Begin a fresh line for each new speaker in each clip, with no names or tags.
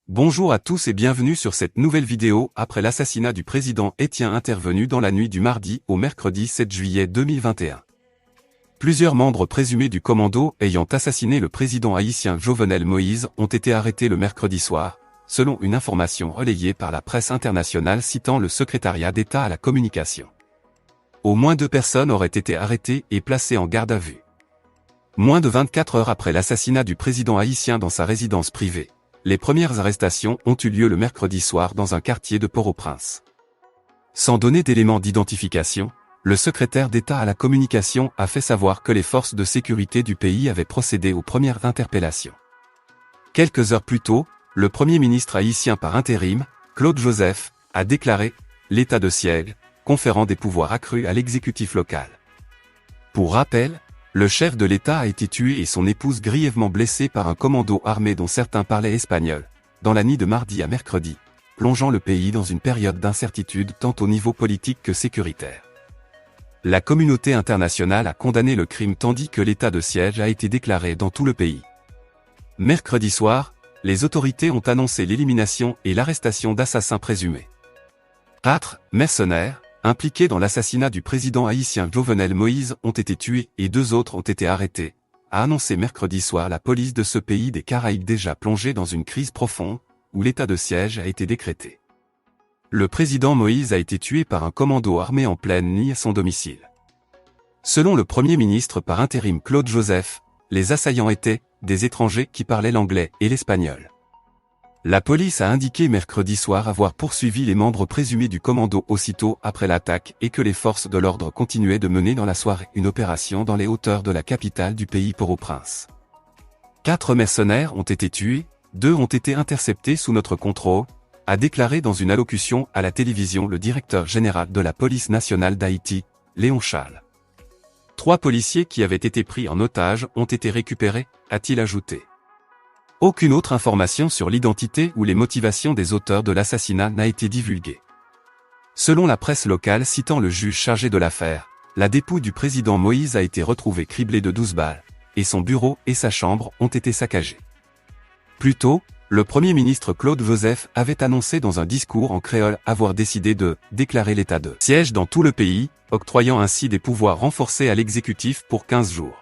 Bonjour à tous et bienvenue sur cette nouvelle vidéo après l'assassinat du président haïtien intervenu dans la nuit du mardi au mercredi 7 juillet 2021. Plusieurs membres présumés du commando ayant assassiné le président haïtien Jovenel Moïse ont été arrêtés le mercredi soir, selon une information relayée par la presse internationale citant le secrétariat d'État à la communication. Au moins 2 personnes auraient été arrêtées et placées en garde à vue. Moins de 24 heures après l'assassinat du président haïtien dans sa résidence privée, les premières arrestations ont eu lieu le mercredi soir dans un quartier de Port-au-Prince. Sans donner d'éléments d'identification, le secrétaire d'État à la communication a fait savoir que les forces de sécurité du pays avaient procédé aux premières interpellations. Quelques heures plus tôt, le Premier ministre haïtien par intérim, Claude Joseph, a déclaré l'état de siège, conférant des pouvoirs accrus à l'exécutif local. Pour rappel, le chef de l'État a été tué et son épouse grièvement blessée par un commando armé dont certains parlaient espagnol, dans la nuit de mardi à mercredi, plongeant le pays dans une période d'incertitude tant au niveau politique que sécuritaire. La communauté internationale a condamné le crime tandis que l'état de siège a été déclaré dans tout le pays. Mercredi soir, les autorités ont annoncé l'élimination et l'arrestation d'assassins présumés. 4 mercenaires, impliqués dans l'assassinat du président haïtien Jovenel Moïse ont été tués et 2 autres ont été arrêtés, a annoncé mercredi soir la police de ce pays des Caraïbes déjà plongé dans une crise profonde, où l'état de siège a été décrété. Le président Moïse a été tué par un commando armé en pleine nuit à son domicile. Selon le Premier ministre par intérim Claude Joseph, les assaillants étaient des étrangers qui parlaient l'anglais et l'espagnol. La police a indiqué mercredi soir avoir poursuivi les membres présumés du commando aussitôt après l'attaque et que les forces de l'ordre continuaient de mener dans la soirée une opération dans les hauteurs de la capitale du pays Port-au-Prince. 4 mercenaires ont été tués, 2 ont été interceptés sous notre contrôle, a déclaré dans une allocution à la télévision le directeur général de la police nationale d'Haïti, Léon Charles. 3 policiers qui avaient été pris en otage ont été récupérés, a-t-il ajouté. Aucune autre information sur l'identité ou les motivations des auteurs de l'assassinat n'a été divulguée. Selon la presse locale citant le juge chargé de l'affaire, la dépouille du président Moïse a été retrouvée criblée de 12 balles, et son bureau et sa chambre ont été saccagés. Plus tôt, le Premier ministre Claude Joseph avait annoncé dans un discours en créole avoir décidé de déclarer l'état de siège dans tout le pays, octroyant ainsi des pouvoirs renforcés à l'exécutif pour 15 jours.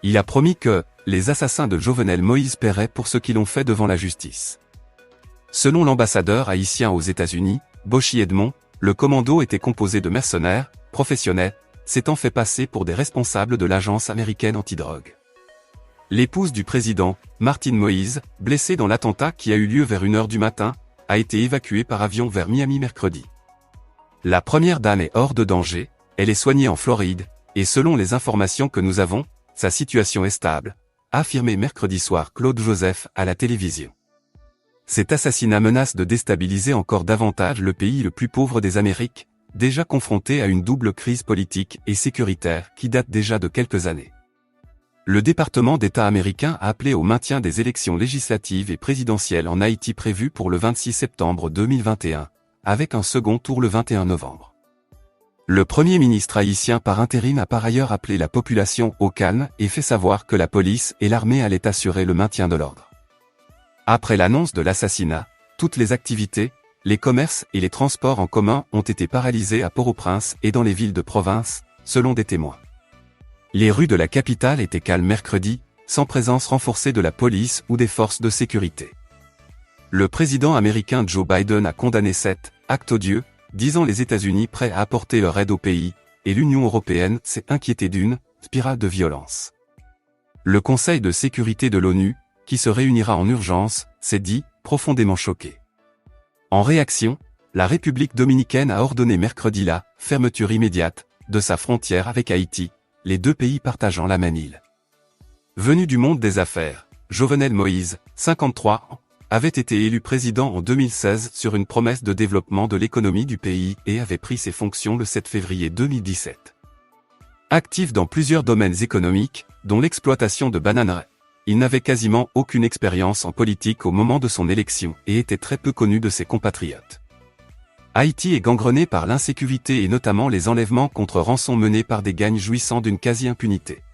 Il a promis que les assassins de Jovenel Moïse paieraient pour ce qu'ils ont fait devant la justice. Selon l'ambassadeur haïtien aux États-Unis, Boshi Edmond, le commando était composé de mercenaires, professionnels, s'étant fait passer pour des responsables de l'agence américaine antidrogue. L'épouse du président, Martine Moïse, blessée dans l'attentat qui a eu lieu vers 1h du matin, a été évacuée par avion vers Miami mercredi. La première dame est hors de danger, elle est soignée en Floride, et selon les informations que nous avons, sa situation est stable, a affirmé mercredi soir Claude Joseph à la télévision. Cet assassinat menace de déstabiliser encore davantage le pays le plus pauvre des Amériques, déjà confronté à une double crise politique et sécuritaire qui date déjà de quelques années. Le département d'État américain a appelé au maintien des élections législatives et présidentielles en Haïti prévues pour le 26 septembre 2021, avec un second tour le 21 novembre. Le Premier ministre haïtien par intérim a par ailleurs appelé la population au calme et fait savoir que la police et l'armée allaient assurer le maintien de l'ordre. Après l'annonce de l'assassinat, toutes les activités, les commerces et les transports en commun ont été paralysés à Port-au-Prince et dans les villes de province, selon des témoins. Les rues de la capitale étaient calmes mercredi, sans présence renforcée de la police ou des forces de sécurité. Le président américain Joe Biden a condamné cet acte odieux, disant les États-Unis prêts à apporter leur aide au pays, et l'Union européenne s'est inquiétée d'une spirale de violence. Le Conseil de sécurité de l'ONU, qui se réunira en urgence, s'est dit profondément choqué. En réaction, la République dominicaine a ordonné mercredi la fermeture immédiate de sa frontière avec Haïti, les 2 pays partageant la même île. Venu du monde des affaires, Jovenel Moïse, 53 ans, avait été élu président en 2016 sur une promesse de développement de l'économie du pays et avait pris ses fonctions le 7 février 2017. Actif dans plusieurs domaines économiques, dont l'exploitation de bananeraies, il n'avait quasiment aucune expérience en politique au moment de son élection et était très peu connu de ses compatriotes. Haïti est gangrené par l'insécurité et notamment les enlèvements contre rançon menés par des gangs jouissant d'une quasi-impunité.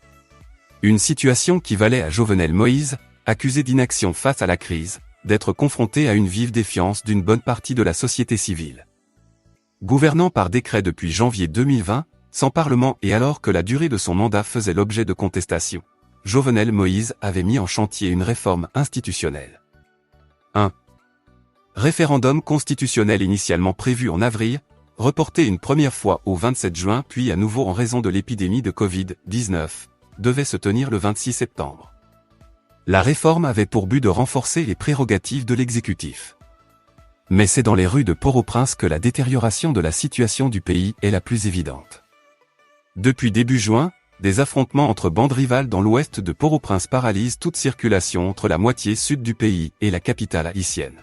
Une situation qui valait à Jovenel Moïse, accusé d'inaction face à la crise, d'être confronté à une vive défiance d'une bonne partie de la société civile. Gouvernant par décret depuis janvier 2020, sans parlement et alors que la durée de son mandat faisait l'objet de contestations, Jovenel Moïse avait mis en chantier une réforme institutionnelle. 1. Référendum constitutionnel initialement prévu en avril, reporté une première fois au 27 juin puis à nouveau en raison de l'épidémie de Covid-19, devait se tenir le 26 septembre. La réforme avait pour but de renforcer les prérogatives de l'exécutif. Mais c'est dans les rues de Port-au-Prince que la détérioration de la situation du pays est la plus évidente. Depuis début juin, des affrontements entre bandes rivales dans l'ouest de Port-au-Prince paralysent toute circulation entre la moitié sud du pays et la capitale haïtienne.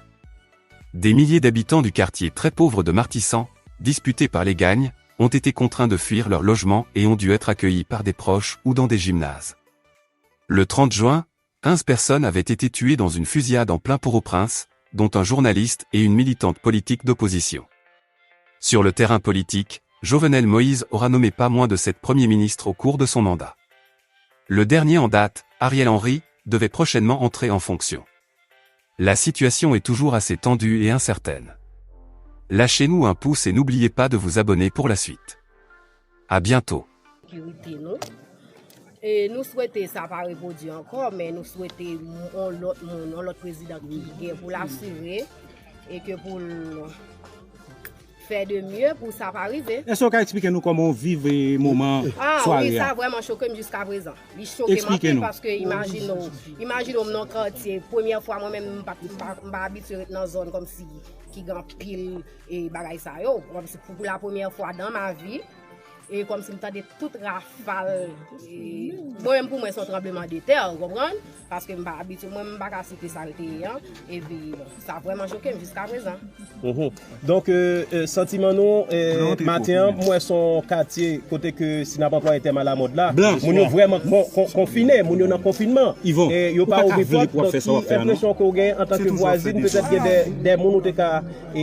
Des milliers d'habitants du quartier très pauvre de Martissan, disputés par les gangs, ont été contraints de fuir leur logement et ont dû être accueillis par des proches ou dans des gymnases. Le 30 juin, 15 personnes avaient été tuées dans une fusillade en plein Port-au-Prince, dont un journaliste et une militante politique d'opposition. Sur le terrain politique, Jovenel Moïse aura nommé pas moins de 7 premiers ministres au cours de son mandat. Le dernier en date, Ariel Henry, devait prochainement entrer en fonction. La situation est toujours assez tendue et incertaine. Lâchez-nous un pouce et n'oubliez pas de vous abonner pour la suite. À bientôt.
Et nous souhaitons, ça pas répondu encore, mais nous souhaitons l'autre président qui est pour l'assurer et que pour faire de mieux pour ça pas arriver.
Est-ce que vous pouvez expliquer nous comment on vit le moment soirée?
Oui, ça a vraiment choqué jusqu'à présent. Il choqué parce que imaginons dans quartier, première fois moi-même je pas habitué dans une zone comme si qui grand pile et bagaille ça yo, pour la première fois dans ma vie. Et comme si je m'entendais toute rafale. Moi-même, pour moi, c'est un tremblement de terre, vous comprenez? Parce que je ne suis pas habitué, moi, je ne suis pas citer ça. Et puis, bon, ça a vraiment choqué jusqu'à présent.
Donc, sentiment nous, matin, moi, son quartier, côté que si n'importe quoi était mal à la mode là, nous sommes vraiment confinés, nous sommes en confinement. Et il n'y a pas oublié l'impression qu'on a en tant que voisine, peut-être qu'il y a des gens qui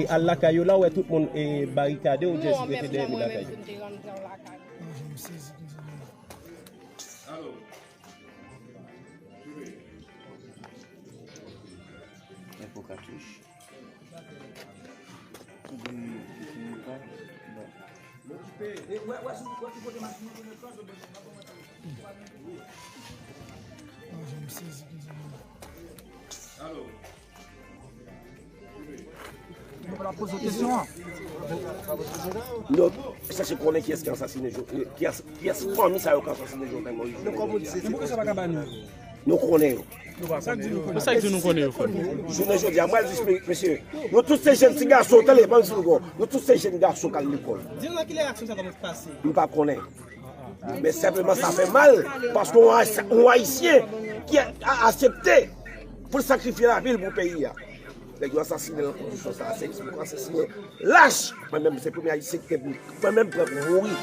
sont à la caillou là où tout le monde est barricadé ou bien c'est des
Non, ça c'est qu'on est qui est-ce qui a assassiné qui est famille ça qui a assassiné Jovenel Moïse. Pourquoi ça va pas nous? Nous connaissons.
C'est ça que nous connaissons.
Je dis à moi, monsieur, nous tous ces jeunes garçons, nous tous ces jeunes garçons à l'école.
Dis-nous quelle réaction ça va passer.
Nous ne connaissons pas. Mais simplement ça fait mal parce qu'on a un Haïtien qui a accepté pour sacrifier la ville pour le pays. Les gens assassinés dans la constitution, ça c'est assassiné. Lâche! Moi-même, c'est le premier Haïtien qui est mort. Moi-même, pour mourir.